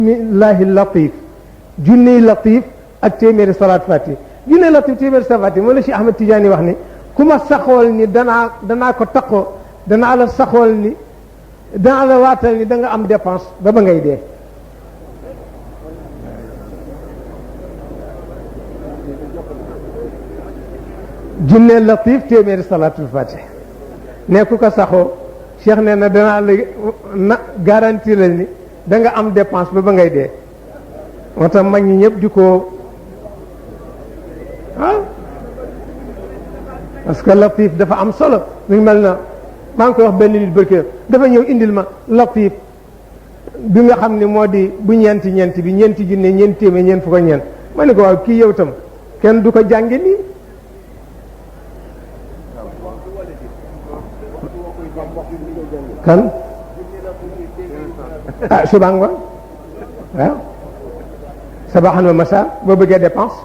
bismillahi latif junniy latif ak téeméeri salaat fati junniy latif téeméeri salaat fati moo la Cheikh Ahmed Tidiane wax ni ku ma saxool ni danaa ko taqoo danaa la saxool ni danaa la waatal ni da nga am dépense ba ba ngay dee. junniy latif téeméeri salaatul fatih ne ku ko saxoo Cheikh nee na danaa la na garantie la ni da nga am dépense ba ba ngay dee. moo tax mag ñi ñëpp di ko parce que latif dafa am solo mi ngi mel na maa ngi koy wax benn nit barke dafa ñëw indil ma latif bi nga xam ne moo di bu ñeenti bi ñeenti junne ñeenti téeméer ñeent fukk ak ñeent ma ne ko waaw kii yow tam kenn du ko jànge nii kan suba ngoon waaw sabaxan wa masa boo bëggee dépense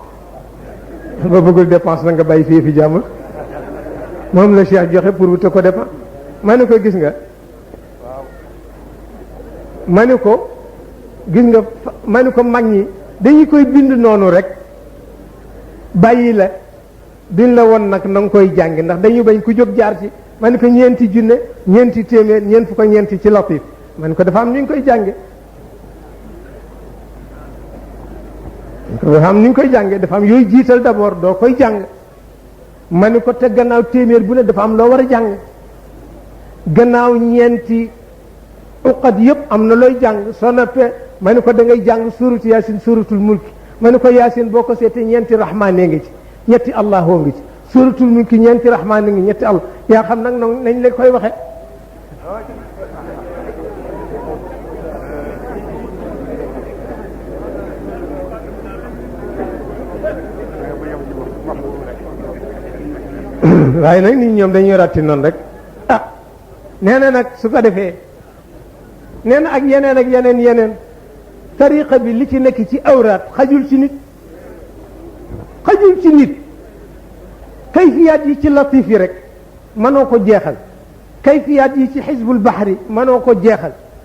boo bëggul dépense na nga bàyyi fii fi jàmbur moom la Cheikh joxe pour wute ko dépense ma ne ko gis nga ma ne ko gis nga ma ne ko mag ñi dañu koy bind noonu rek bàyyi la duñ la woon nag na nga koy jàngi ndax dañu bañ ku jóg jaar ci ma ne ko ñeenti junne ñeenti téeméer ñeent fukk ak ñeenti ci latif ma ne ko dafa am ni ñu koy jànge dafa am ni ñu koy jànge dafa am yooyu jiital d'abord doo koy jàng ma ne ko te gannaaw téeméer bu ne dafa am loo war a jàng gannaaw ñeenti uqat yëpp am na looy jàng soo noppee ma ne ko da ngay jàng suuratu yaasin suuratul mulki ma ne ko yaasin boo ko seetee ñeenti rahmaane ngi ci ñetti allahoo ngi ci suuratul mulki ñeenti rahmaane ngi ñetti allah yaa xam nag noonu nañ la koy waxe waaye nag nit ñoom dañuy ratti noonu rek nee na nag su ko defee nee na ak yeneen tariqa bi li ci nekk ci awraat xajul ci nit kayfiyaat yi ci latif yi rek mënoo ko jeexal kayfiyaat yi ci xisbul baxri mënoo ko jeexal